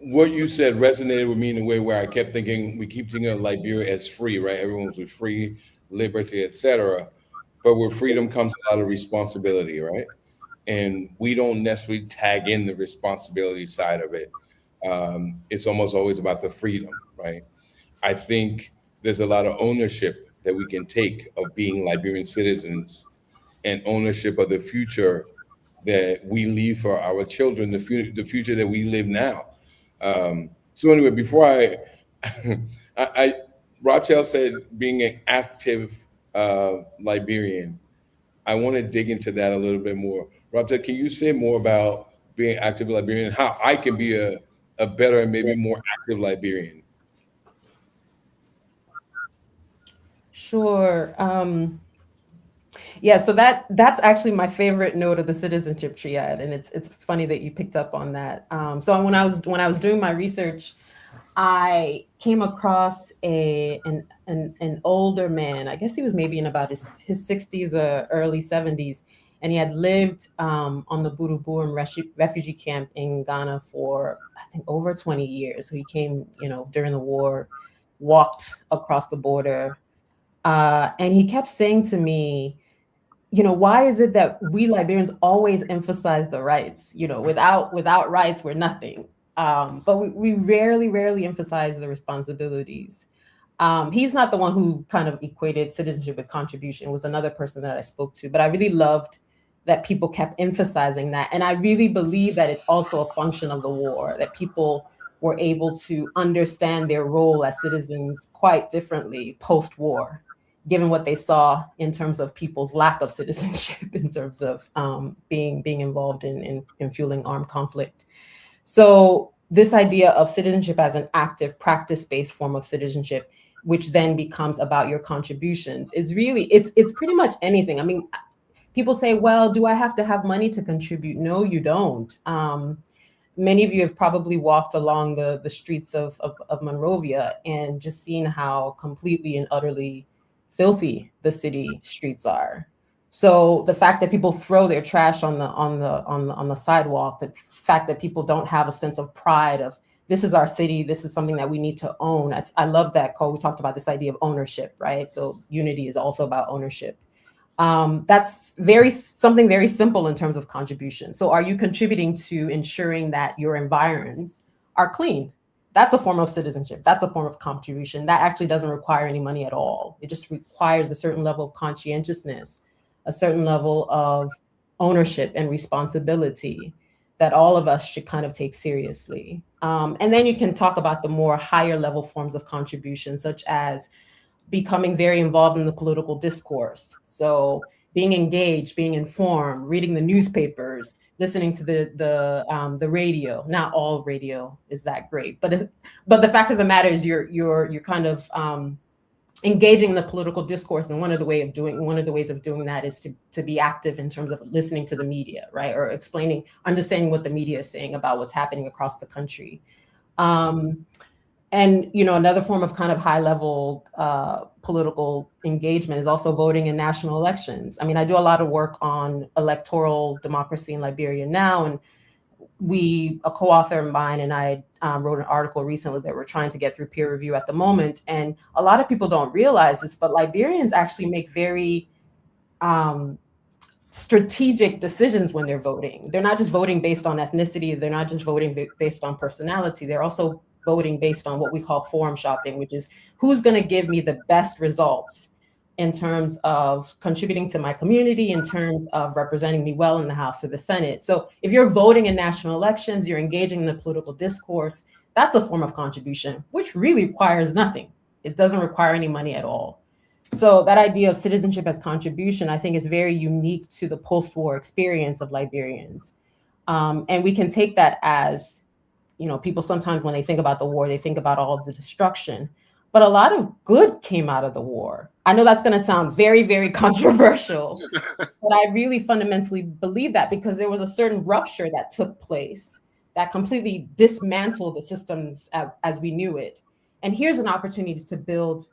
what you said resonated with me in a way where I kept thinking, we keep thinking of Liberia as free, right? Everyone's with free, liberty, etc. But with freedom comes a lot of responsibility, right? And we don't necessarily tag in the responsibility side of it. It's almost always about the freedom, right? I think there's a lot of ownership that we can take of being Liberian citizens and ownership of the future that we leave for our children, the future that we live now. So anyway, before I Rachel said being an active Liberian. I want to dig into that a little bit more. Rachel, can you say more about being active Liberian and how I can be a better and maybe more active Liberian? Sure. Yeah, so that's actually my favorite note of the citizenship triad, and it's funny that you picked up on that. So when I was doing my research, I came across an older man. I guess he was maybe in about his 60s or early 70s, and he had lived on the Buruburum refugee camp in Ghana for I think over 20 years. So he came, during the war, walked across the border, and he kept saying to me, why is it that we Liberians always emphasize the rights? Without rights, we're nothing. But we rarely emphasize the responsibilities. He's not the one who kind of equated citizenship with contribution. It was another person that I spoke to, but I really loved that people kept emphasizing that. And I really believe that it's also a function of the war, that people were able to understand their role as citizens quite differently post-war, given what they saw in terms of people's lack of citizenship, in terms of being involved in fueling armed conflict. So this idea of citizenship as an active practice-based form of citizenship, which then becomes about your contributions, is really, it's pretty much anything. I mean, people say, well, do I have to have money to contribute? No, you don't. Many of you have probably walked along the streets of Monrovia and just seen how completely and utterly filthy the city streets are. So the fact that people throw their trash on the sidewalk, the fact that people don't have a sense of pride of, this is our city, this is something that we need to own. I love that, Cole. We talked about this idea of ownership, right? So unity is also about ownership. That's something very simple in terms of contribution. So are you contributing to ensuring that your environs are clean? That's a form of citizenship. That's a form of contribution. That actually doesn't require any money at all. It just requires a certain level of conscientiousness, a certain level of ownership and responsibility that all of us should kind of take seriously. And then you can talk about the more higher level forms of contribution, such as becoming very involved in the political discourse. So being engaged, being informed, reading the newspapers, listening to the radio. Not all radio is that great, but the fact of the matter is you're kind of engaging in the political discourse, and one of the ways of doing that is to be active in terms of listening to the media, right, or understanding what the media is saying about what's happening across the country. And another form of kind of high level political engagement is also voting in national elections. I mean, I do a lot of work on electoral democracy in Liberia now, and a co-author of mine and I wrote an article recently that we're trying to get through peer review at the moment. And a lot of people don't realize this, but Liberians actually make very strategic decisions when they're voting. They're not just voting based on ethnicity. They're not just voting based on personality. They're also voting based on what we call forum shopping, which is who's going to give me the best results in terms of contributing to my community, in terms of representing me well in the House or the Senate. So if you're voting in national elections, you're engaging in the political discourse, that's a form of contribution, which really requires nothing. It doesn't require any money at all. So that idea of citizenship as contribution, I think, is very unique to the post-war experience of Liberians. And we can take that as, people sometimes when they think about the war, they think about all of the destruction. But a lot of good came out of the war. I know that's going to sound very, very controversial, but I really fundamentally believe that, because there was a certain rupture that took place that completely dismantled the systems as we knew it. And here's an opportunity to build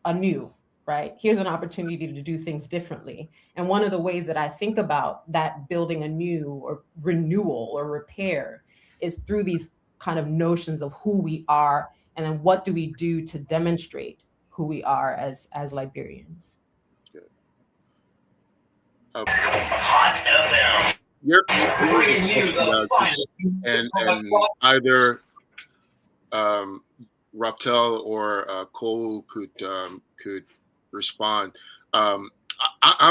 anew, right? Here's an opportunity to do things differently. And one of the ways that I think about that building anew or renewal or repair is through these kind of notions of who we are, and then what do we do to demonstrate who we are as Liberians. Hot FM. Here's a question and either Raptel or Cole could respond. I'm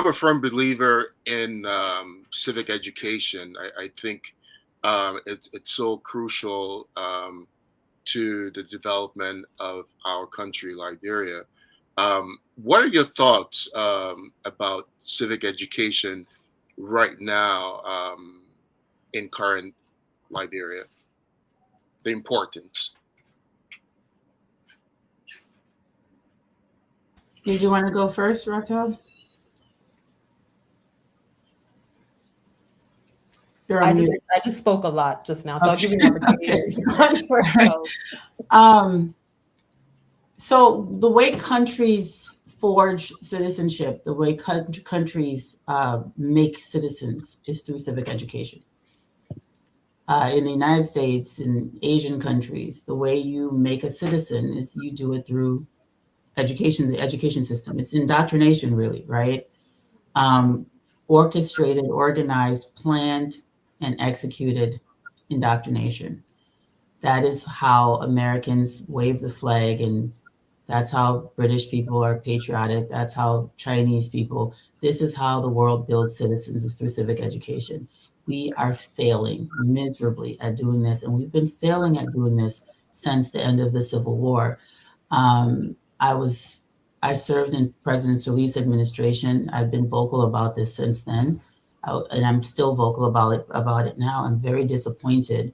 a firm believer in civic education. I think it's so crucial to the development of our country, Liberia. What are your thoughts about civic education right now in current Liberia? The importance. Did you want to go first, Raquel? I just spoke a lot just now, so I'll give you an opportunity to respond first. So the way countries forge citizenship, the way countries make citizens is through civic education. In the United States, in Asian countries, the way you make a citizen is you do it through education, the education system. It's indoctrination, really, right? Orchestrated, organized, planned, and executed indoctrination. That is how Americans wave the flag, and that's how British people are patriotic. That's how Chinese people. This is how the world builds citizens, is through civic education. We are failing miserably at doing this, and we've been failing at doing this since the end of the Civil War. I served in President Sirleaf's administration. I've been vocal about this since then, and I'm still vocal about it now. I'm very disappointed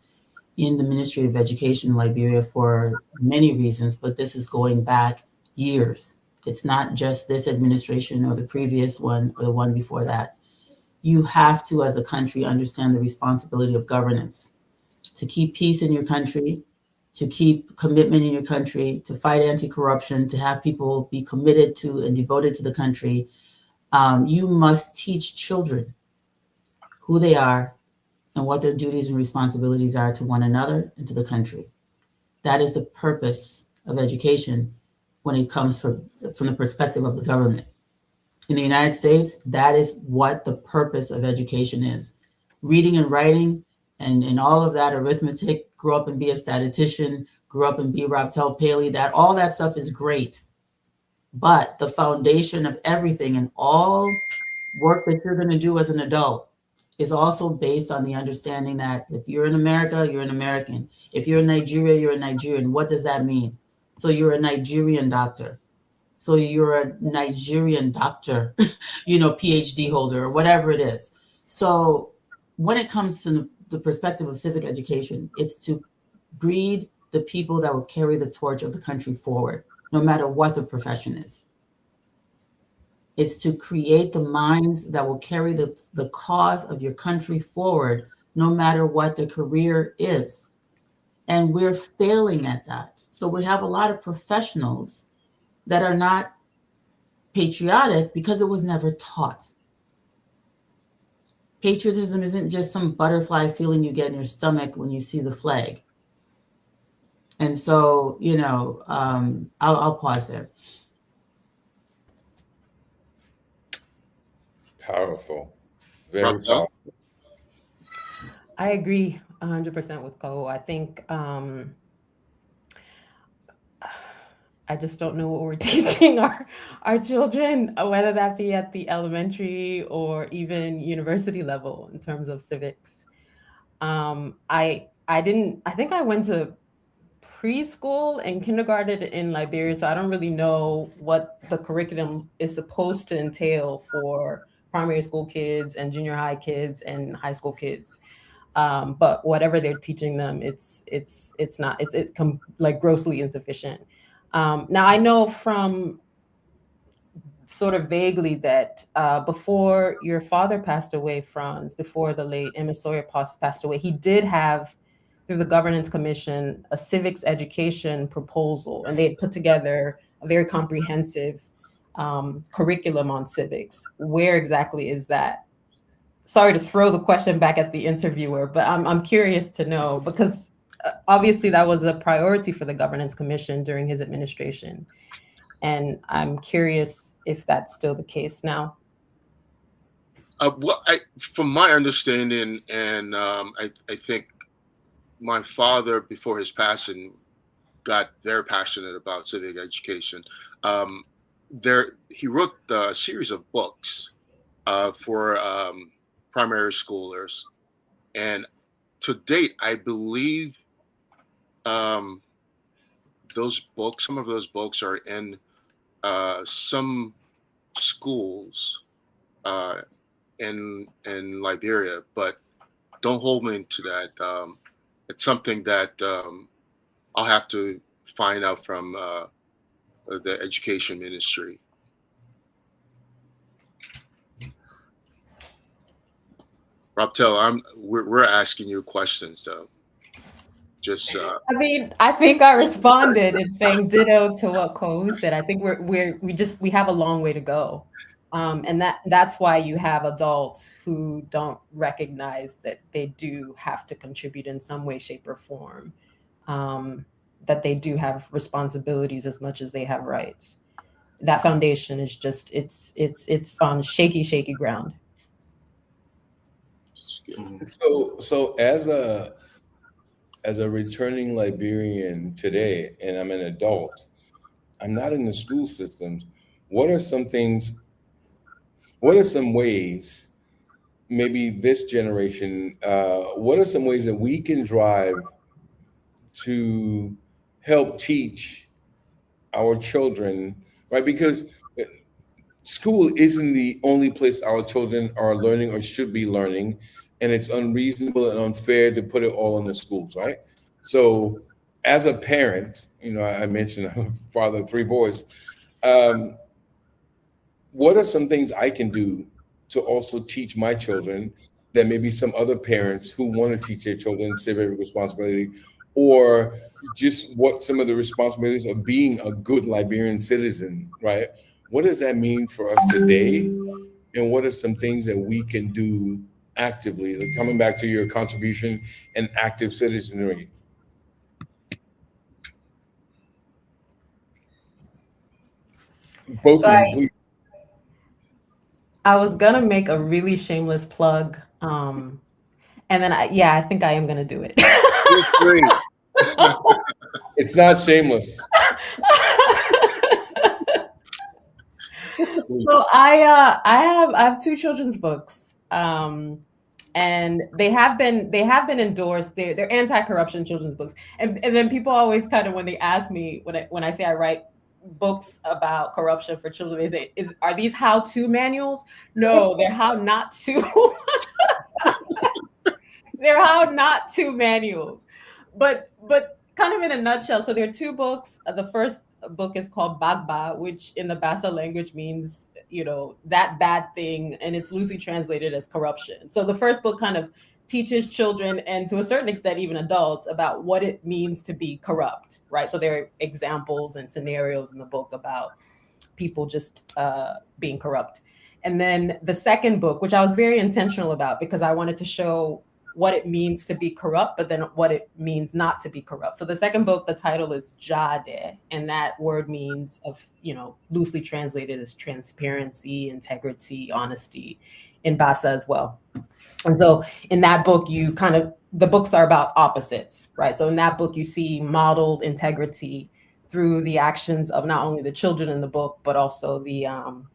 in the Ministry of Education in Liberia for many reasons, but this is going back years. It's not just this administration or the previous one or the one before that. You have to, as a country, understand the responsibility of governance, to keep peace in your country, to keep commitment in your country, to fight anti-corruption, to have people be committed to and devoted to the country. You must teach children who they are and what their duties and responsibilities are to one another and to the country. That is the purpose of education when it comes from the perspective of the government. In the United States, that is what the purpose of education is. Reading and writing and all of that, arithmetic, grow up and be a statistician, grow up and be Raptel Paley, that all that stuff is great. But the foundation of everything and all work that you're going to do as an adult is also based on the understanding that if you're in America, you're an American. If you're in Nigeria, you're a Nigerian. What does that mean? So you're a Nigerian doctor. So you're a Nigerian doctor, PhD holder or whatever it is. So when it comes to the perspective of civic education, it's to breed the people that will carry the torch of the country forward, no matter what the profession is. It's to create the minds that will carry the cause of your country forward, no matter what the career is. And we're failing at that. So we have a lot of professionals that are not patriotic because it was never taught. Patriotism isn't just some butterfly feeling you get in your stomach when you see the flag. And so, I'll pause there. Powerful. Very powerful. I agree 100% with Ko. I think I just don't know what we're teaching our children, whether that be at the elementary or even university level in terms of civics. I think I went to preschool and kindergarten in Liberia, so I don't really know what the curriculum is supposed to entail for primary school kids and junior high kids and high school kids. But whatever they're teaching them, it's like grossly insufficient. Now I know from sort of vaguely that before your father passed away, Franz, before the late Emma Sawyer passed away, he did have, through the Governance Commission, a civics education proposal, and they had put together a very comprehensive curriculum on civics. Where exactly is that? Sorry to throw the question back at the interviewer, but I'm curious to know, because obviously that was a priority for the Governance Commission during his administration. And I'm curious if that's still the case now. From my understanding, and I think my father, before his passing, got very passionate about civic education. He wrote a series of books for primary schoolers, and to date, I believe some of those books are in some schools in Liberia, but don't hold me to that. It's something that I'll have to find out from the education ministry. Robtel, we're asking you questions though. Just I mean, I think I responded in saying ditto to what Kohu said. I think we have a long way to go. And that's why you have adults who don't recognize that they do have to contribute in some way, shape, or form. That they do have responsibilities as much as they have rights. That foundation is just it's on shaky ground. So as a returning Liberian today, and I'm an adult, I'm not in the school systems. What are some ways, maybe this generation, what are some ways that we can drive to help teach our children, right? Because school isn't the only place our children are learning or should be learning. And it's unreasonable and unfair to put it all in the schools, right? So as a parent, I mentioned I'm a father of 3 boys. What are some things I can do to also teach my children that maybe some other parents who want to teach their children civic responsibility, or just what some of the responsibilities of being a good Liberian citizen, right? What does that mean for us today? And what are some things that we can do actively? Like coming back to your contribution and active citizenry. Both of them, please. I was gonna make a really shameless plug, and then I think I am gonna do it. It's not shameless. So I have 2 children's books, and they have been endorsed. They're anti-corruption children's books, and then people always kind of, when they ask me, when I say I write books about corruption for children, they say, are these how-to manuals? No, they're how not to. They're how not to manuals, but kind of in a nutshell. So there are 2 books. The first book is called Bagba, which in the Bassa language means, that bad thing, and it's loosely translated as corruption. So the first book kind of teaches children, and to a certain extent even adults, about what it means to be corrupt, right? So there are examples and scenarios in the book about people just being corrupt. And then the second book, which I was very intentional about because I wanted to show what it means to be corrupt, but then what it means not to be corrupt. So the second book, the title is Jade, and that word means loosely translated as transparency, integrity, honesty in Bassa as well. And so in that book, the books are about opposites, right? So in that book, you see modeled integrity through the actions of not only the children in the book, but also the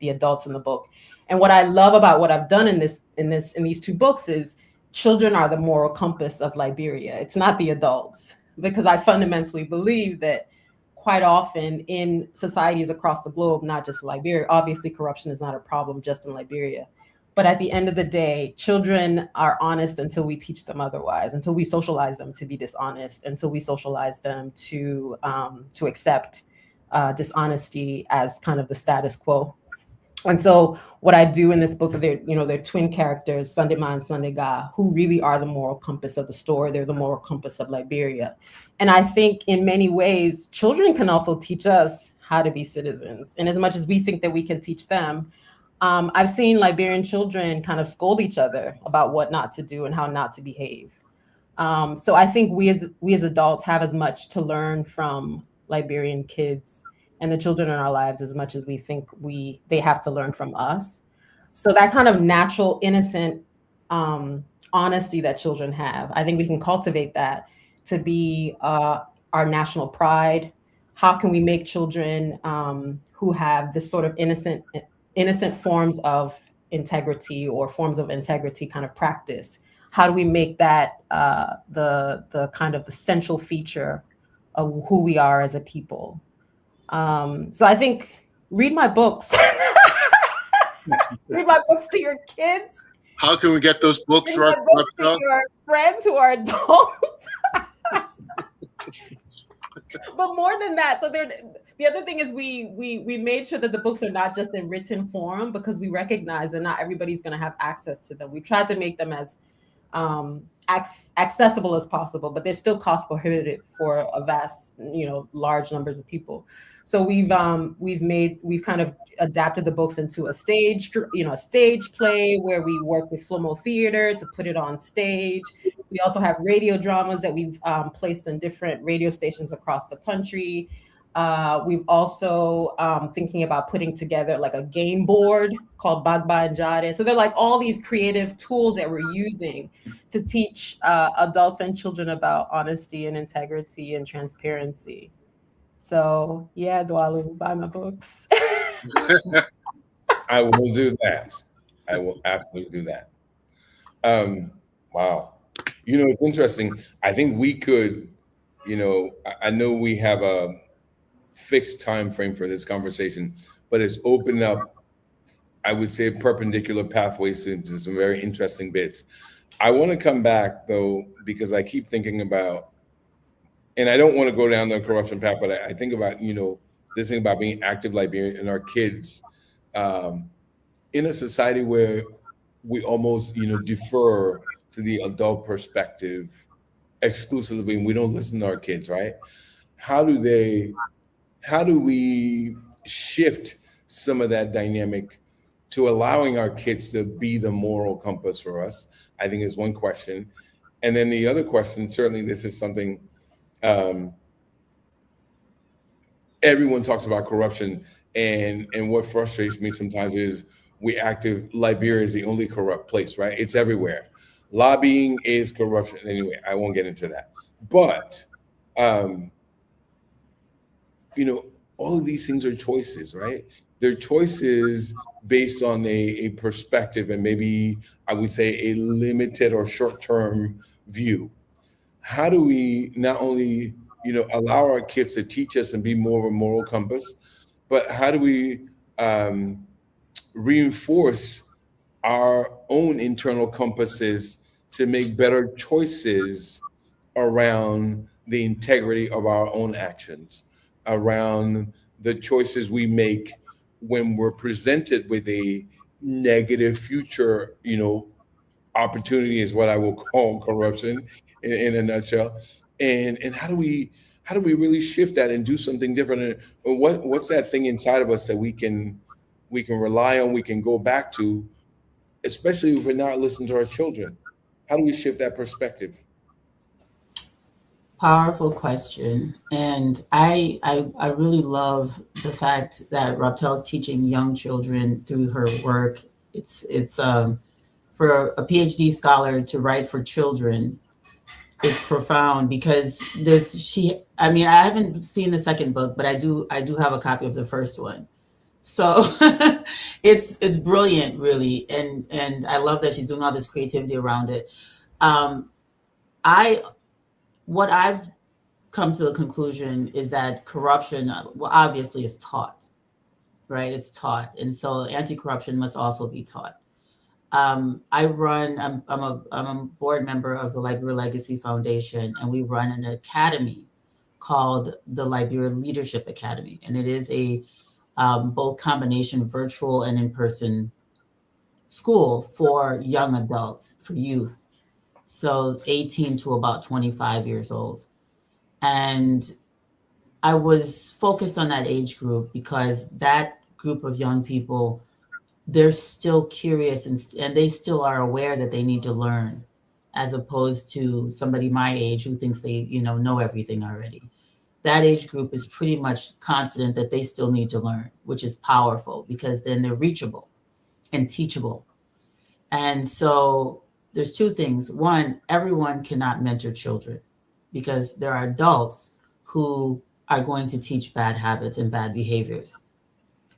adults in the book. And what I love about what I've done in these 2 books is children are the moral compass of Liberia. It's not the adults, because I fundamentally believe that quite often in societies across the globe, not just Liberia, obviously corruption is not a problem just in Liberia. But at the end of the day, children are honest until we teach them otherwise, until we socialize them to be dishonest, until we socialize them to accept dishonesty as kind of the status quo. And so what I do in this book, they're twin characters, Sunday Ma and Sunday Ga, who really are the moral compass of the story. They're the moral compass of Liberia. And I think in many ways, children can also teach us how to be citizens. And as much as we think that we can teach them, I've seen Liberian children kind of scold each other about what not to do and how not to behave. So I think we as adults have as much to learn from Liberian kids and the children in our lives as much as we think they have to learn from us. So that kind of natural, innocent honesty that children have, I think we can cultivate that to be our national pride. How can we make children who have this sort of innocent forms of integrity or forms of integrity kind of practice? How do we make that the kind of the central feature of who we are as a people? So I think read my books. Read my books to your kids. How can we get those books, Read my books to your friends who are adults. But more than that, so the other thing is we made sure that the books are not just in written form, because we recognize that not everybody's going to have access to them. We tried to make them as accessible as possible, but they're still cost prohibitive for a vast, large numbers of people. So we've kind of adapted the books into a stage play where we work with Flomo Theater to put it on stage. We also have radio dramas that we've placed in different radio stations across the country. We've also thinking about putting together like a game board called Bagba and Jare. So they're like all these creative tools that we're using to teach adults and children about honesty and integrity and transparency. So yeah, Dwalu, buy my books. I will do that. I will absolutely do that. Wow. It's interesting. I think we could, I know we have a fixed time frame for this conversation, but it's opened up, I would say, perpendicular pathways into some very interesting bits. I want to come back though, because I keep thinking about, and I don't want to go down the corruption path, but I think about, this thing about being active Liberian and our kids in a society where we almost, defer to the adult perspective exclusively, and we don't listen to our kids, right? How do we shift some of that dynamic to allowing our kids to be the moral compass for us? I think is one question. And then the other question, certainly this is something everyone talks about corruption, and what frustrates me sometimes is Liberia is the only corrupt place, right? It's everywhere. Lobbying is corruption. Anyway, I won't get into that. But all of these things are choices, right? They're choices based on a perspective and maybe I would say a limited or short-term view. How do we not only, allow our kids to teach us and be more of a moral compass, but how do we reinforce our own internal compasses to make better choices around the integrity of our own actions, around the choices we make when we're presented with a negative future, opportunity is what I will call corruption in a nutshell. And how do we really shift that and do something different? And what's that thing inside of us that we can rely on, we can go back to, especially if we're not listening to our children? How do we shift that perspective? Powerful question. And I really love the fact that Raptel is teaching young children through her work. It's for a PhD scholar to write for children. It's profound because I haven't seen the second book, but I do have a copy of the first one. So it's brilliant, really. And I love that she's doing all this creativity around it. What I've come to the conclusion is that corruption, well, obviously is taught, right? It's taught. And so anti-corruption must also be taught. I'm a board member of the Liberia Legacy Foundation, and we run an academy called the Liberia Leadership Academy. And it is a both combination virtual and in-person school for young adults, for youth. So 18 to about 25 years old. And I was focused on that age group because that group of young people, they're still curious and they still are aware that they need to learn as opposed to somebody my age who thinks they, know everything already. That age group is pretty much confident that they still need to learn, which is powerful because then they're reachable and teachable. And so there's two things. One, everyone cannot mentor children because there are adults who are going to teach bad habits and bad behaviors.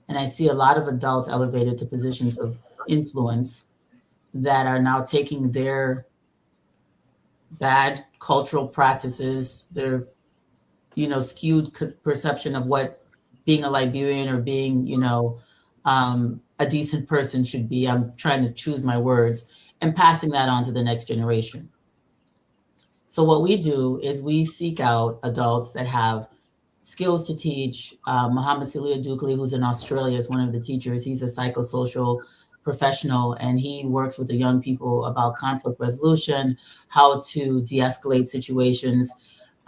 And I see a lot of adults elevated to positions of influence that are now taking their bad cultural practices, their, skewed perception of what being a Liberian or being, a decent person should be. I'm trying to choose my words and passing that on to the next generation. So what we do is we seek out adults that have skills to teach. Muhammad Celia Dukli, who's in Australia, is one of the teachers. He's a psychosocial professional, and he works with the young people about conflict resolution, how to de-escalate situations.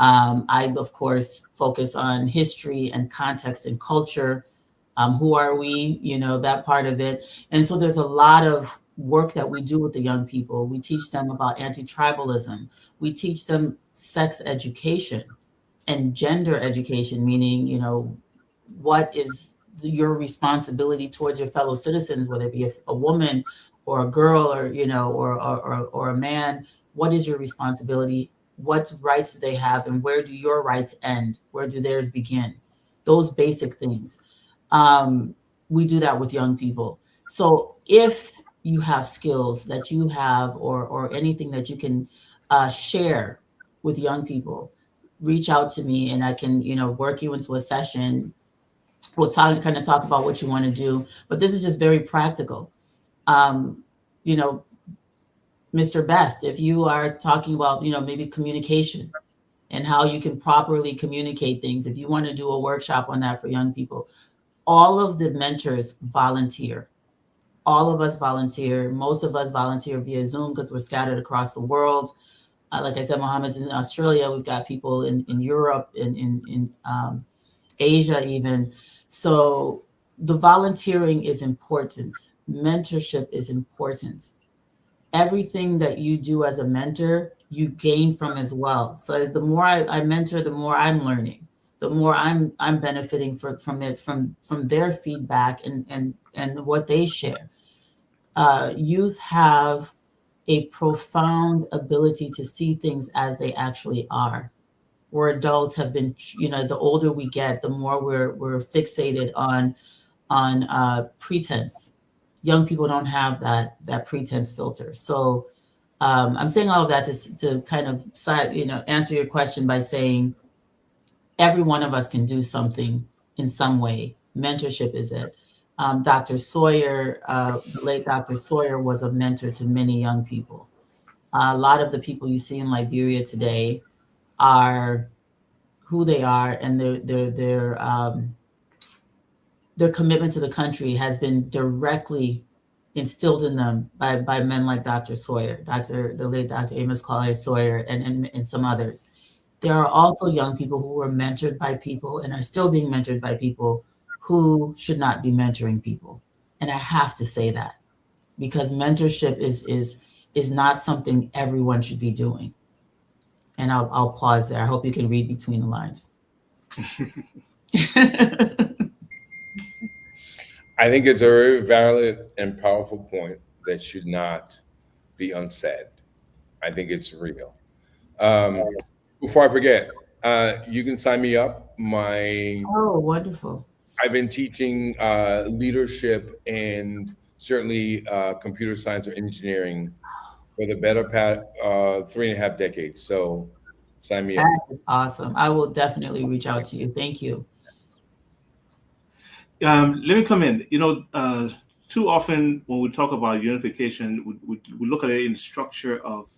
I, of course, focus on history and context and culture. Who are we? That part of it. And so there's a lot of work that we do with the young people. We teach them about anti-tribalism. We teach them sex education and gender education, meaning, what is your responsibility towards your fellow citizens, whether it be a woman or a girl or, or a man. What is your responsibility? What rights do they have? And where do your rights end? Where do theirs begin? Those basic things. We do that with young people. So if you have skills that you have or anything that you can share with young people, reach out to me and I can, work you into a session. We'll talk about what you want to do, but this is just very practical. Mr. Best, if you are talking about, maybe communication and how you can properly communicate things, if you want to do a workshop on that for young people, all of the mentors volunteer. All of us volunteer. Most of us volunteer via Zoom because we're scattered across the world. Like I said, Mohammed's in Australia. We've got people in Europe, in Asia even. So the volunteering is important. Mentorship is important. Everything that you do as a mentor, you gain from as well. So the more I mentor, the more I'm learning, the more I'm benefiting from it, from their feedback and what they share. Youth have a profound ability to see things as they actually are. Where adults have been, the older we get, the more we're fixated on pretense. Young people don't have that pretense filter. So I'm saying all of that to kind of answer your question by saying every one of us can do something in some way. Mentorship is it. Dr. Sawyer, the late Dr. Sawyer was a mentor to many young people. A lot of the people you see in Liberia today are who they are, and their commitment to the country has been directly instilled in them by men like Dr. Sawyer, the late Dr. Amos Collier Sawyer, and some others. There are also young people who were mentored by people and are still being mentored by people who should not be mentoring people. And I have to say that because mentorship is not something everyone should be doing. And I'll pause there. I hope you can read between the lines. I think it's a very valid and powerful point that should not be unsaid. I think it's real. Before I forget, you can sign me up. Oh, wonderful. I've been teaching leadership and certainly computer science or engineering for the better part 3.5 decades. So sign me up. That is awesome. I will definitely reach out to you. Thank you. Let me come in. Too often when we talk about unification, we look at it in the structure of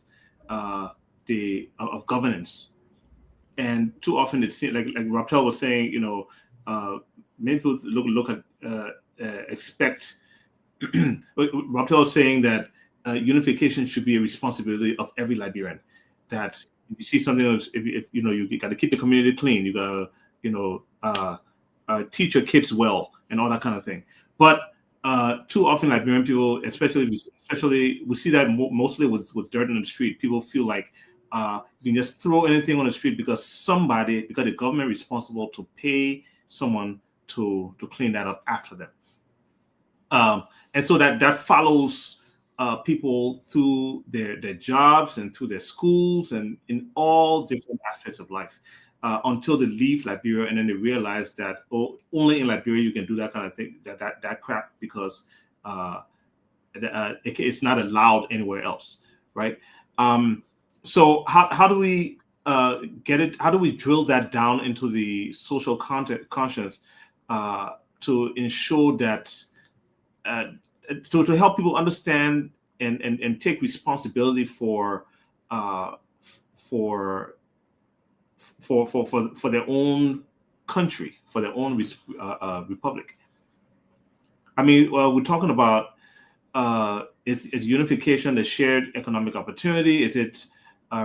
governance, and too often it seems like Raptel was saying. Many people look at expect. Raptel was saying that unification should be a responsibility of every Liberian. That if you see something else, if you got to keep the community clean, you got to teach your kids well and all that kind of thing. But too often Liberian people, especially we see that mostly with dirt on the street. People feel like you can just throw anything on the street because the government is responsible to pay someone to clean that up after them. And so that follows people through their jobs and through their schools and in all different aspects of life until they leave Liberia, and then they realize that only in Liberia you can do that kind of thing, that crap, because it's not allowed anywhere else, right? So how do we get it? How do we drill that down into the social conscience to ensure that to help people understand and take responsibility for their own country, for their own republic? I mean, we're talking about is unification the shared economic opportunity? Is it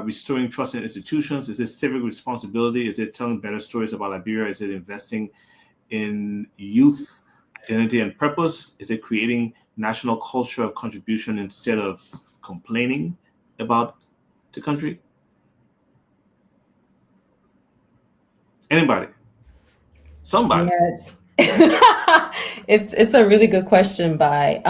restoring trust in institutions? Is it civic responsibility? Is it telling better stories about Liberia? Is it investing in youth identity and purpose? Is it creating national culture of contribution instead of complaining about the country? Anybody? Somebody? Yes. It's a really good question. By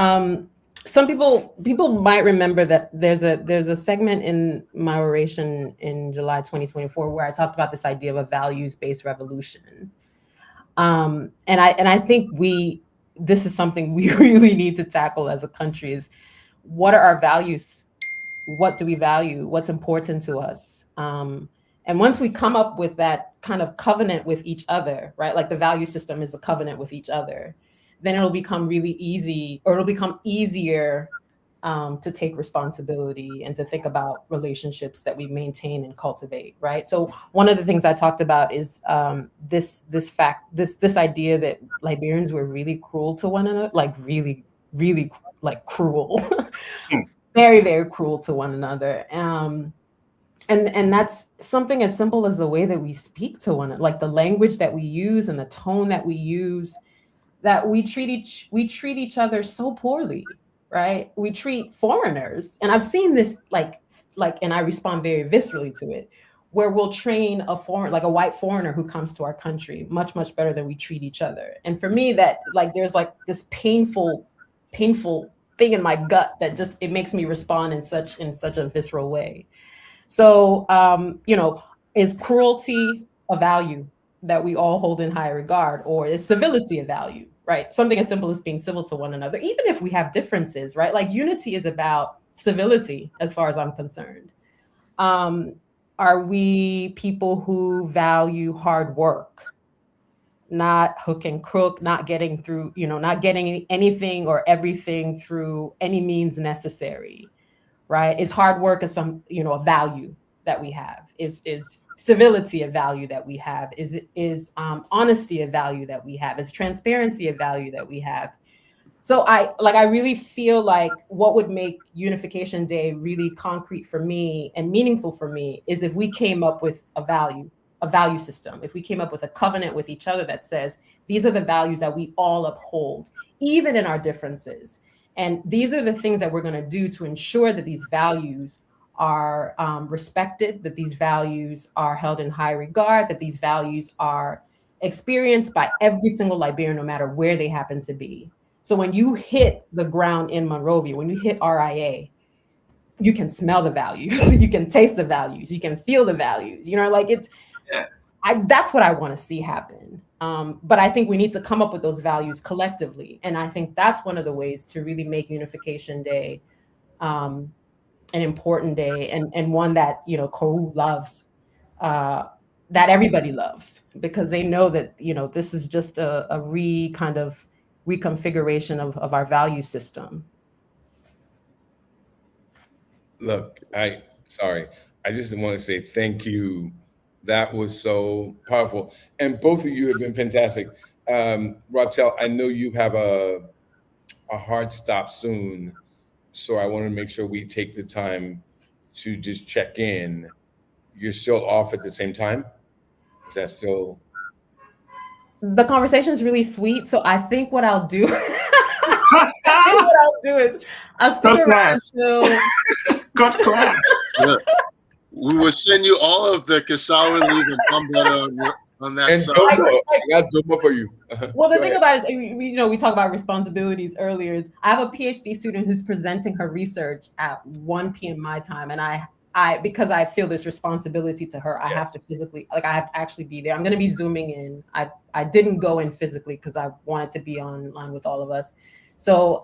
some people might remember that there's a segment in my oration in July 2024 where I talked about this idea of a values-based revolution. And I think this is something we really need to tackle as a country. Is what are our values? What do we value? What's important to us? And once we come up with that kind of covenant with each other, right? Like the value system is a covenant with each other, then it'll become really easy, or it'll become easier to take responsibility and to think about relationships that we maintain and cultivate, right? So one of the things I talked about is this idea that Liberians were really cruel to one another, like really, really like cruel, very, very cruel to one another. And that's something as simple as the way that we speak to one another, like the language that we use and the tone that we use, that we treat each other so poorly, right? We treat foreigners, and I've seen this like, and I respond very viscerally to it, where we'll train a white foreigner who comes to our country much, much better than we treat each other. And for me, that like there's like this painful thing in my gut that just it makes me respond in such a visceral way. So, is cruelty a value that we all hold in high regard, or is civility a value, right? Something as simple as being civil to one another, even if we have differences, right? Like unity is about civility, as far as I'm concerned. Are we people who value hard work, not hook and crook, not getting anything or everything through any means necessary? Right? Is hard work a value that we have? Is civility a value that we have? Is honesty a value that we have? Is transparency a value that we have? So I really feel like what would make Unification Day really concrete for me and meaningful for me is if we came up with a value system, if we came up with a covenant with each other that says, these are the values that we all uphold, even in our differences. And these are the things that we're going to do to ensure that these values are respected, that these values are held in high regard, that these values are experienced by every single Liberian, no matter where they happen to be. So when you hit the ground in Monrovia, when you hit RIA, you can smell the values, you can taste the values, you can feel the values, that's what I want to see happen. But I think we need to come up with those values collectively. And I think that's one of the ways to really make Unification Day an important day, and one that, Koru loves, that everybody loves, because they know that, this is just a reconfiguration of our value system. Look, I just want to say thank you. That was so powerful. And both of you have been fantastic. Raptel, I know you have a hard stop soon, so I want to make sure we take the time to just check in. You're still off at the same time? Is that still? The conversation is really sweet, so I think what I'll do what I'll do is I'll stick Cut around class. till Cut class. Look, we will send you all of the cassava leaf and palm butter on that And side. Domo, I got Domo for you. well, the Go thing ahead. about it is, we talk about responsibilities earlier. Is I have a PhD student who's presenting her research at 1 p.m. my time, and I because I feel this responsibility to her, I have to physically, like I have to actually be there. I'm going to be zooming in. I didn't go in physically because I wanted to be online with all of us. So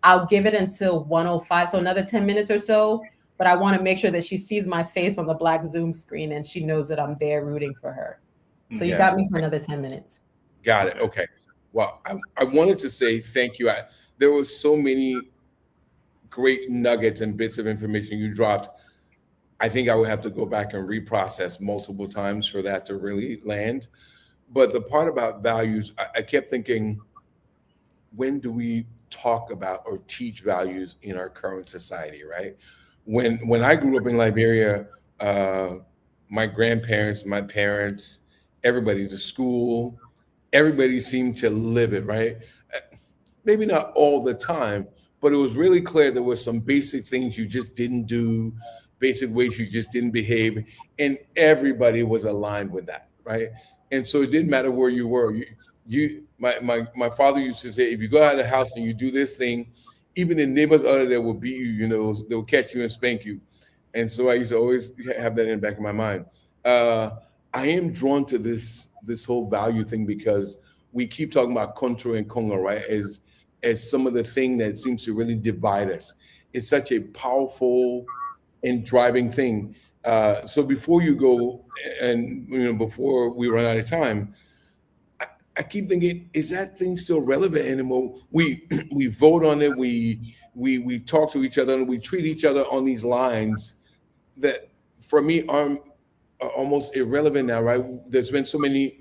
I'll give it until 1:05, so another 10 minutes or so. But I want to make sure that she sees my face on the black Zoom screen and she knows that I'm there rooting for her. So you got me for another 10 minutes. Got it. Okay. Well, I wanted to say thank you. There were so many great nuggets and bits of information you dropped. I think I would have to go back and reprocess multiple times for that to really land. But the part about values, I kept thinking, when do we talk about or teach values in our current society, right? When I grew up in Liberia, my grandparents, my parents, everybody, the school, everybody seemed to live it, right? Maybe not all the time, but it was really clear there were some basic things you just didn't do, basic ways you just didn't behave, and everybody was aligned with that, right? And so it didn't matter where you were. My father used to say, if you go out of the house and you do this thing, even the neighbors out there will beat you, they'll catch you and spank you. And so I used to always have that in the back of my mind. I am drawn to this whole value thing because we keep talking about Contra and Congo, right? As some of the thing that seems to really divide us. It's such a powerful and driving thing. So before you go, and before we run out of time, I keep thinking, is that thing still relevant anymore? We vote on it, we talk to each other, and we treat each other on these lines that, for me, are almost irrelevant now, right? There's been so many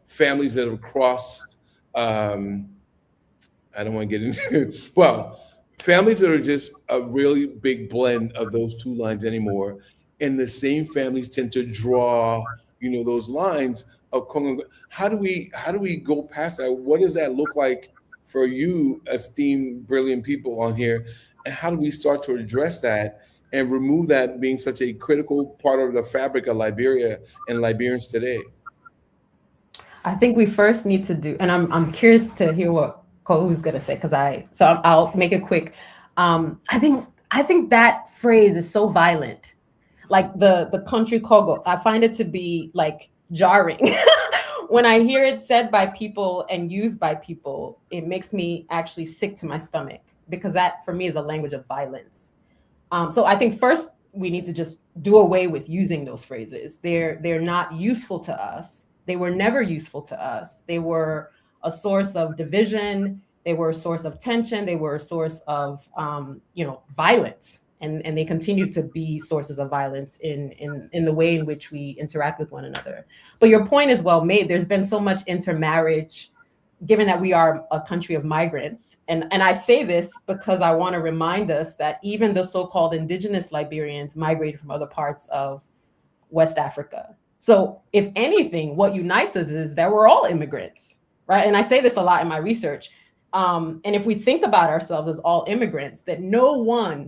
families that have crossed. I don't want to get into well, families that are just a really big blend of those two lines anymore, and the same families tend to draw, those lines of Congo. How do we go past that? What does that look like for you, esteemed, brilliant people on here, and how do we start to address that and remove that being such a critical part of the fabric of Liberia and Liberians today? I think we first need to do, and I'm curious to hear what Kohu's gonna say, because I'll make it quick. I think that phrase is so violent, like the country Congo. I find it to be like jarring. When I hear it said by people and used by people, it makes me actually sick to my stomach, because that for me is a language of violence. So I think first we need to just do away with using those phrases. They're not useful to us. They were never useful to us. They were a source of division. They were a source of tension. They were a source of violence, and they continue to be sources of violence in the way in which we interact with one another. But your point is well made. There's been so much intermarriage, given that we are a country of migrants. And I say this because I want to remind us that even the so-called indigenous Liberians migrated from other parts of West Africa. So if anything, what unites us is that we're all immigrants, right? And I say this a lot in my research. And if we think about ourselves as all immigrants, that no one,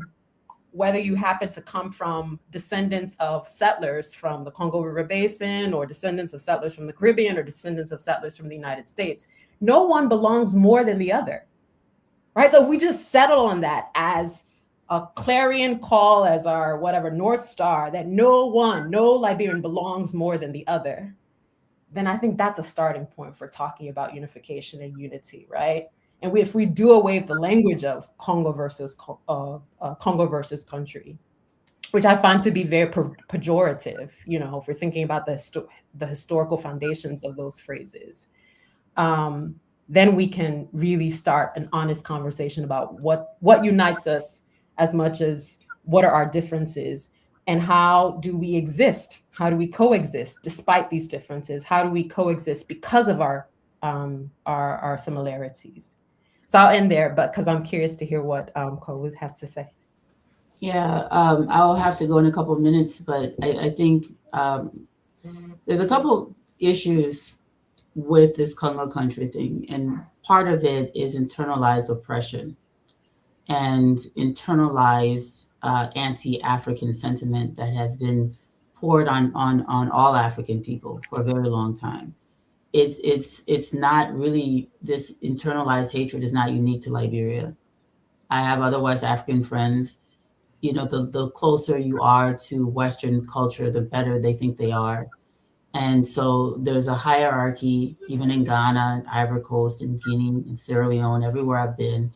whether you happen to come from descendants of settlers from the Congo River Basin, or descendants of settlers from the Caribbean, or descendants of settlers from the United States, no one belongs more than the other, right? So if we just settle on that as a clarion call, as our whatever North Star, that no Liberian belongs more than the other, then I think that's a starting point for talking about unification and unity, right? And if we do away with the language of Congo versus country, which I find to be very pejorative, if we're thinking about the historical foundations of those phrases, then we can really start an honest conversation about what unites us as much as what are our differences, and how do we exist? How do we coexist despite these differences? How do we coexist because of our similarities? So I'll end there, but because I'm curious to hear what Ko has to say. Yeah, I'll have to go in a couple of minutes, but I think there's a couple issues with this Congo country thing. And part of it is internalized oppression and internalized anti-African sentiment that has been poured on all African people for a very long time. It's not really, this internalized hatred is not unique to Liberia. I have other West African friends. You know, the closer you are to Western culture, the better they think they are. And so there's a hierarchy, even in Ghana, Ivory Coast, and Guinea, and Sierra Leone, everywhere I've been,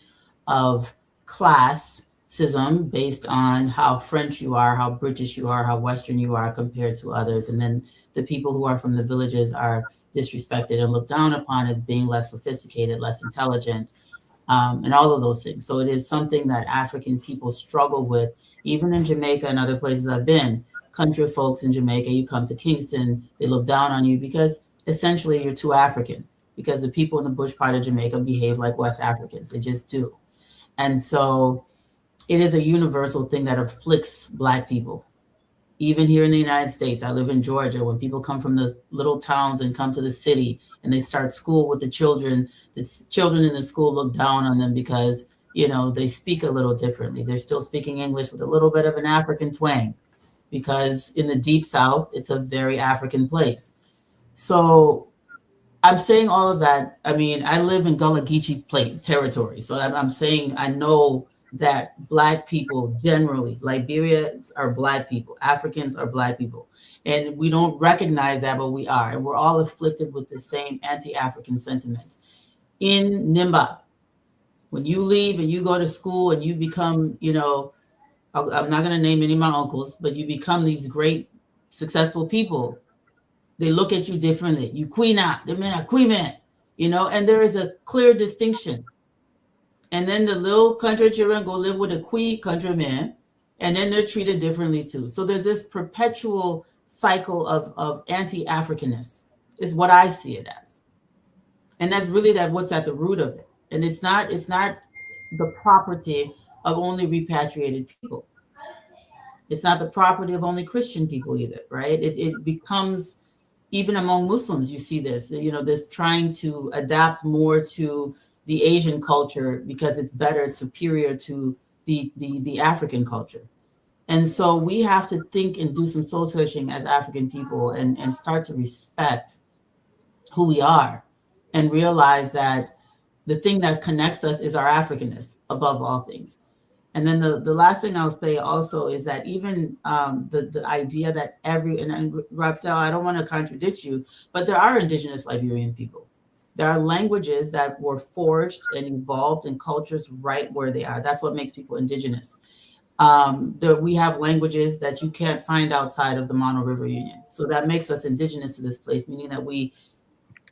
of classism based on how French you are, how British you are, how Western you are compared to others. And then the people who are from the villages are disrespected and looked down upon as being less sophisticated, less intelligent, and all of those things. So it is something that African people struggle with, even in Jamaica and other places I've been. Country folks in Jamaica, you come to Kingston, they look down on you because essentially you're too African, because the people in the bush part of Jamaica behave like West Africans. They just do. And so it is a universal thing that afflicts Black people. Even here in the United States, I live in Georgia. When people come from the little towns and come to the city and they start school with the children in the school look down on them because, you know, they speak a little differently. They're still speaking English with a little bit of an African twang, because in the deep South, it's a very African place. So I'm saying all of that. I mean, I live in Gullah Geechee territory. So I'm saying I know that Black people generally, Liberians are Black people, Africans are Black people. And we don't recognize that, but we are. And we're all afflicted with the same anti-African sentiment. In Nimba, when you leave and you go to school and you become, you know, I'm not going to name any of my uncles, but you become these great, successful people. They look at you differently. You queen out, the man, queen man, you know, and there is a clear distinction. And then the little country children go live with a queen country man, and then they're treated differently too. So there's this perpetual cycle of anti-Africanness, is what I see it as. And that's really what's at the root of it. And it's not the property of only repatriated people. It's not the property of only Christian people either, right? It becomes, even among Muslims, you see this, you know, this trying to adapt more to the Asian culture because it's better, it's superior to the African culture. And so we have to think and do some soul searching as African people and start to respect who we are and realize that the thing that connects us is our Africanness above all things. And then the last thing I'll say also is that even the idea that and Raphael, I don't want to contradict you, but there are indigenous Liberian people. There are languages that were forged and evolved in cultures right where they are. That's what makes people indigenous. We have languages that you can't find outside of the Mono River Union. So that makes us indigenous to this place, meaning that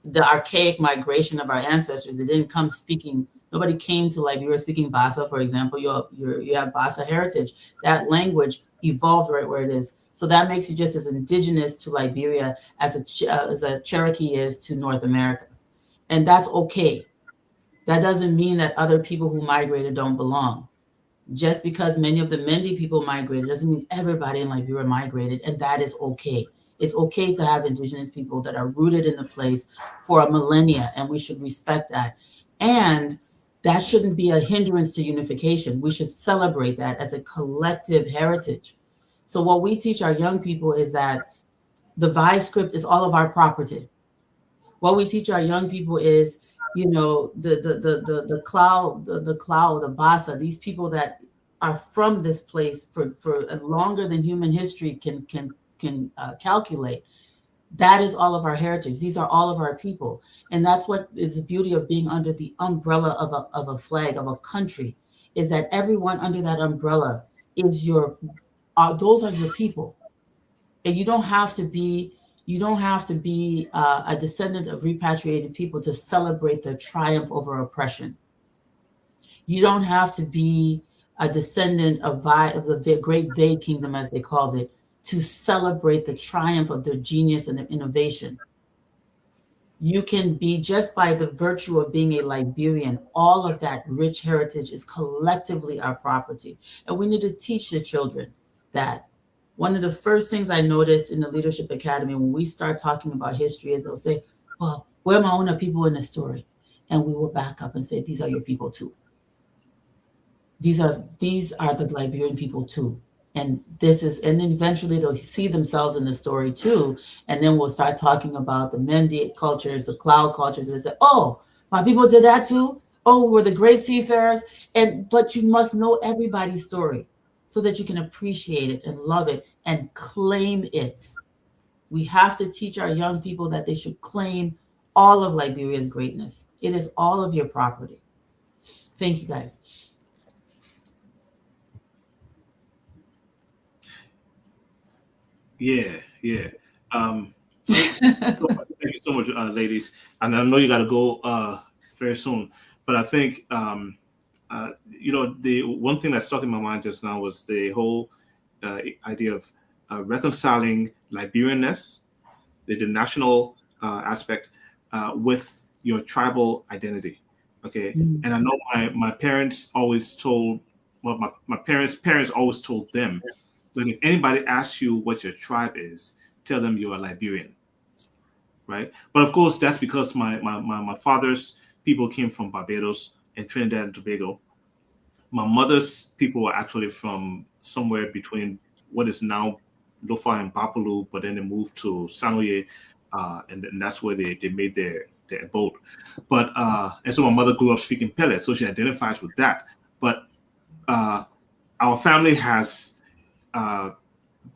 the archaic migration of our ancestors, they didn't come speaking. Nobody came to Liberia speaking Bassa, for example. You have Bassa heritage. That language evolved right where it is. So that makes you just as indigenous to Liberia as a Cherokee is to North America. And that's okay. That doesn't mean that other people who migrated don't belong. Just because many of the Mendi people migrated doesn't mean everybody in Liberia migrated, and that is okay. It's okay to have indigenous people that are rooted in the place for a millennia, and we should respect that. And that shouldn't be a hindrance to unification. We should celebrate that as a collective heritage. So what we teach our young people is that the VI script is all of our property. What we teach our young people is, you know, the cloud, the Bassa, these people that are from this place for longer than human history can calculate. That is all of our heritage. These are all of our people. And that's what is the beauty of being under the umbrella of a flag, of a country, is that everyone under that umbrella is those are your people. And you don't have to be a descendant of repatriated people to celebrate the triumph over oppression. You don't have to be a descendant of the Great Vade Kingdom, as they called it, to celebrate the triumph of their genius and their innovation. You can be, just by the virtue of being a Liberian, all of that rich heritage is collectively our property. And we need to teach the children that. One of the first things I noticed in the Leadership Academy when we start talking about history is they'll say, well, where are my own people in the story? and we will back up and say, these are your people too. These are the Liberian people too. And then eventually they'll see themselves in the story too. And then we'll start talking about the Mendi cultures, the cloud cultures, and say, oh, my people did that too. Oh, we're the great seafarers. But you must know everybody's story so that you can appreciate it and love it and claim it. We have to teach our young people that they should claim all of Liberia's greatness. It is all of your property. Thank you, guys. Yeah. Thank you so much, ladies. And I know you got to go very soon, but I think the one thing that stuck in my mind just now was the whole idea of reconciling Liberianness, the national aspect, with your tribal identity. Okay, and I know my parents always told, well, my parents always told them that if anybody asks you what your tribe is, tell them you are Liberian, right? But of course, that's because my father's people came from Barbados and Trinidad and Tobago. My mother's people were actually from somewhere between what is now Lofa and Bapulu, but then they moved to Sanoye, and that's where they made their abode. But and so my mother grew up speaking Pele, so she identifies with that. But our family has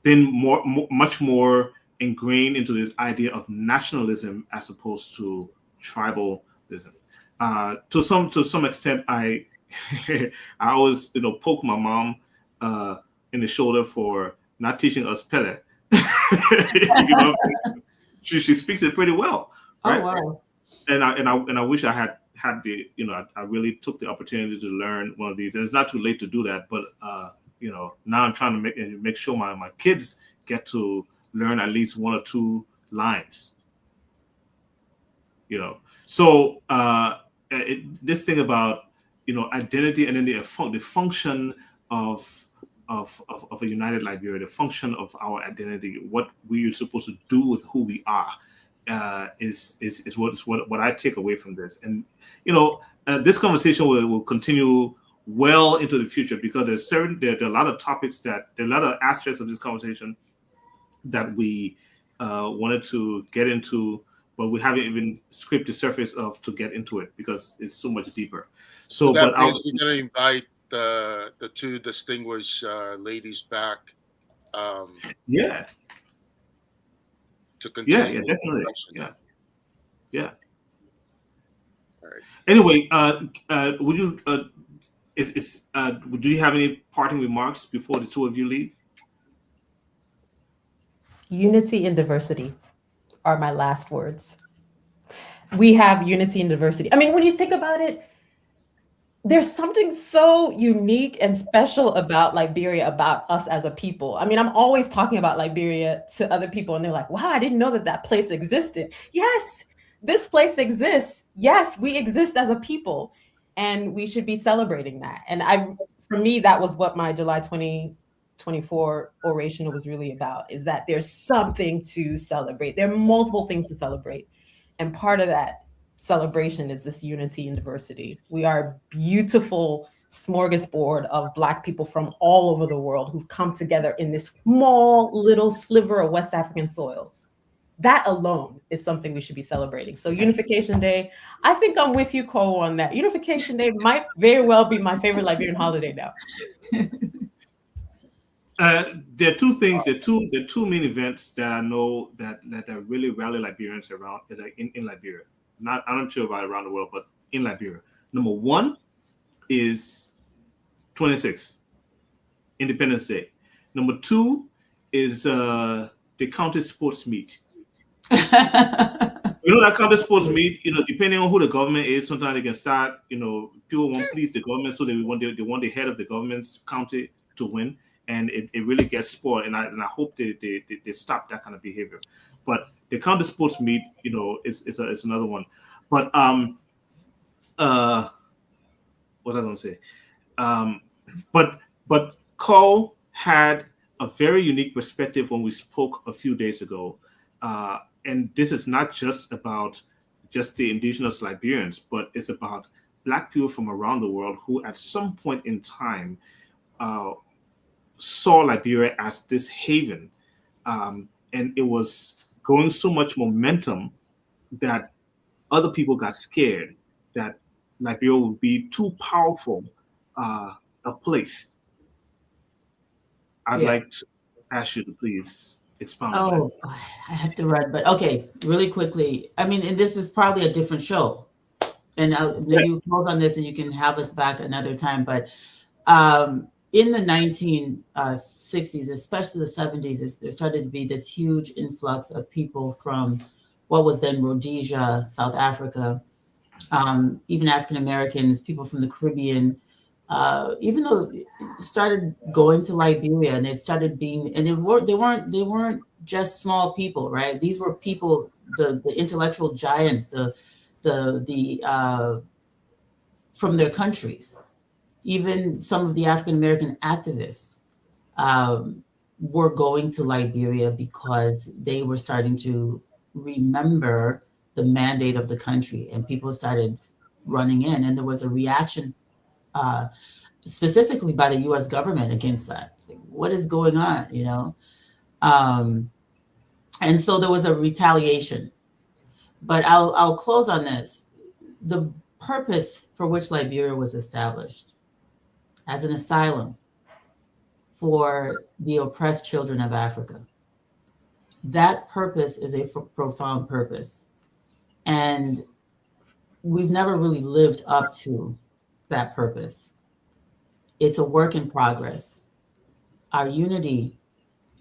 been much more ingrained into this idea of nationalism as opposed to tribalism. To some extent, I always poke my mom in the shoulder for not teaching us Pele. She speaks it pretty well, right? Oh wow! And I wish I had the I really took the opportunity to learn one of these. And it's not too late to do that, but now I'm trying to make sure my kids get to learn at least one or two lines. So this thing about identity, and then the function of a united Liberia, the function of our identity, what we are supposed to do with who we are, is what I take away from this. And this conversation will continue well into the future, because there are a lot of topics there are a lot of aspects of this conversation that we wanted to get into, but we haven't even scraped the surface to get into it, because it's so much deeper. So That but means we're going to invite the two distinguished ladies back. Yeah. To continue. Yeah, definitely. Yeah. All right. Anyway, would you do you have any parting remarks before the two of you leave? Unity and diversity are my last words. We have unity and diversity. I mean, when you think about it, there's something so unique and special about Liberia, about us as a people. I mean, I'm always talking about Liberia to other people, and they're like, wow, I didn't know that place existed. Yes, this place exists. Yes, we exist as a people, and we should be celebrating that. And for me, that was what my July 2024 oration was really about, is that there's something to celebrate. There are multiple things to celebrate. And part of that celebration is this unity and diversity. We are a beautiful smorgasbord of Black people from all over the world who've come together in this small little sliver of West African soil. That alone is something we should be celebrating. So Unification Day, I think I'm with you, Cole, on that. Unification Day might very well be my favorite Liberian holiday now. There are two things. There are two main events that I know that really rally Liberians around in Liberia. I'm not sure about around the world, but in Liberia. Number one is 26, Independence Day. Number two is the county sports meet. That county sports meet, depending on who the government is, sometimes they can start, people won't please the government, so they want the head of the government's county to win. And it really gets spoiled, and I hope they stop that kind of behavior. But the counter sports meet, it's another one. But what was I going to say? But Cole had a very unique perspective when we spoke a few days ago, and this is not just about just the indigenous Liberians, but it's about Black people from around the world who, at some point in time, saw Liberia as this haven, and it was growing so much momentum that other people got scared that Liberia would be too powerful a place. I'd Yeah. like to ask you to please expound on that. Oh, I have to run, but okay, really quickly. I mean, and this is probably a different show, and maybe we'll close on this, and you can have us back another time. But in the 1960s, especially the 70s, there started to be this huge influx of people from what was then Rhodesia, South Africa, even African Americans, people from the Caribbean. Even though it started going to Liberia, and it started being, and they weren't just small people, right? These were people, the intellectual giants, the from their countries. Even some of the African American activists were going to Liberia because they were starting to remember the mandate of the country, and people started running in, and there was a reaction. Specifically by the U.S. government against that. Like, what is going on, you know? And so there was a retaliation. But I'll close on this. The purpose for which Liberia was established as an asylum for the oppressed children of Africa, that purpose is a profound purpose. And we've never really lived up to that purpose. It's a work in progress. Our unity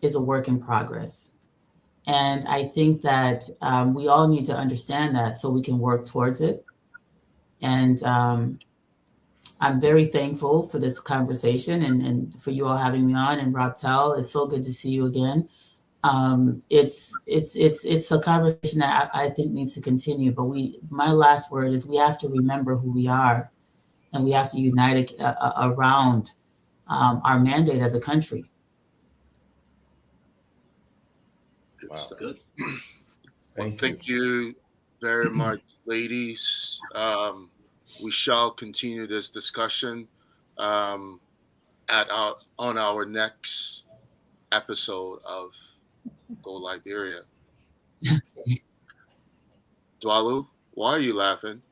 is a work in progress. And I think that we all need to understand that so we can work towards it. And I'm very thankful for this conversation and for you all having me on. And Robtel, it's so good to see you again. It's a conversation that I think needs to continue. But my last word is we have to remember who we are. And we have to unite around our mandate as a country. Wow. Good. Thank Thank you very much, ladies. We shall continue this discussion on our next episode of Go Liberia. Dwalu, why are you laughing?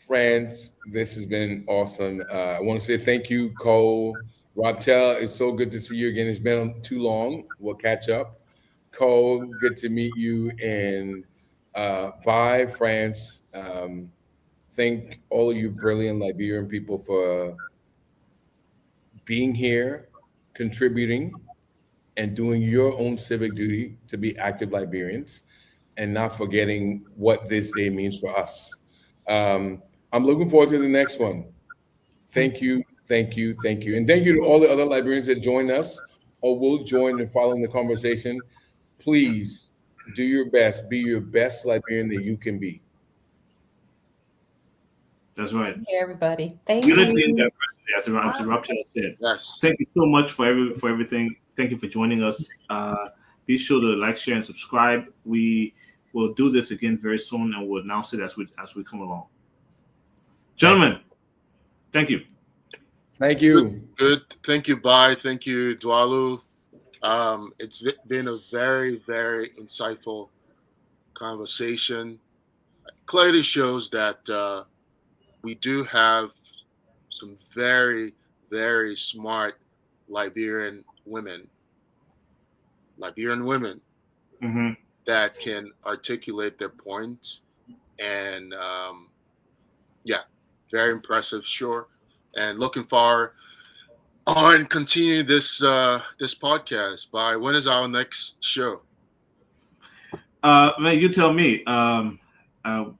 Friends, this has been awesome. I want to say thank you, Cole. Robtel, it's so good to see you again. It's been too long. We'll catch up. Cole, good to meet you. And bye, France. Thank all of you brilliant Liberian people for being here, contributing, and doing your own civic duty to be active Liberians and not forgetting what this day means for us. I'm looking forward to the next one. Thank you, thank you, thank you. And thank you to all the other Liberians that joined us or will join in following the conversation. Please do your best. Be your best Liberian that you can be. That's right. Thank you, everybody. Thank Unity you. and diversity, as Robtel said. Yes. Thank you so much for everything. Thank you for joining us. Be sure to like, share, and subscribe. We will do this again very soon, and we'll announce it as we come along. Gentlemen, thank you. Thank you. Good. Thank you, Bye. Thank you, Dwalu. It's been a very, very insightful conversation. Clearly shows that we do have some very, very smart Liberian women Mm-hmm. that can articulate their point. And very impressive, sure. And looking forward on continue this podcast. By when is our next show? Man, you tell me.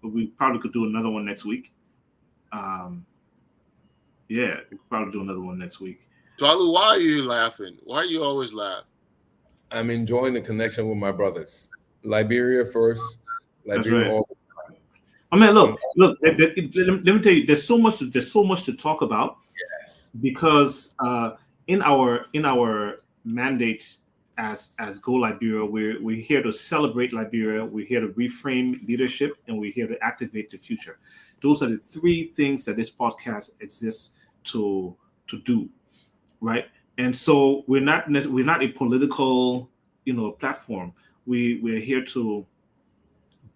We probably could do another one next week. We could probably do another one next week. Dwalu, why are you laughing? Why do you always laugh? I'm enjoying the connection with my brothers. Liberia first. Liberia right. all. I mean, look. Let me tell you. There's so much to talk about. Yes. Because in our mandate as Go Liberia, we're here to celebrate Liberia. We're here to reframe leadership, and we're here to activate the future. Those are the three things that this podcast exists to do, right? And so we're not a political, platform. We're here to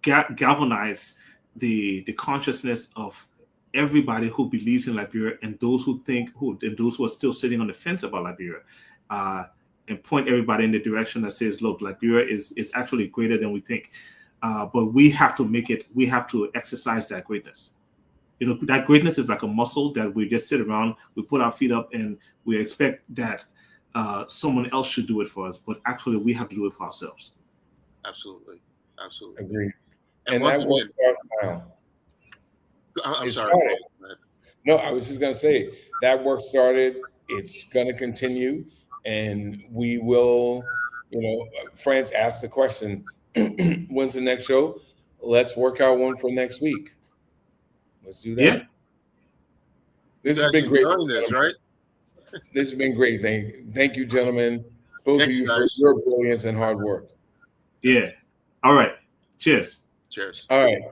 galvanize the consciousness of everybody who believes in Liberia, and those who are still sitting on the fence about Liberia, and point everybody in the direction that says, look, Liberia is actually greater than we think. But we have to we have to exercise that greatness. That greatness is like a muscle that we just sit around, we put our feet up, and we expect that someone else should do it for us. But actually, we have to do it for ourselves. Absolutely. Agreed. And that once work again, starts now. I'm It sorry. started. No, I was just going to say that work started. It's going to continue, and we will. France asked the question, "When's the next show?" Let's work out one for next week. Let's do that. Yeah. This has been great. This, right? This has been great. Thank you, gentlemen, both of you for your brilliance and hard work. Yeah. All right. Cheers. Cheers. All right.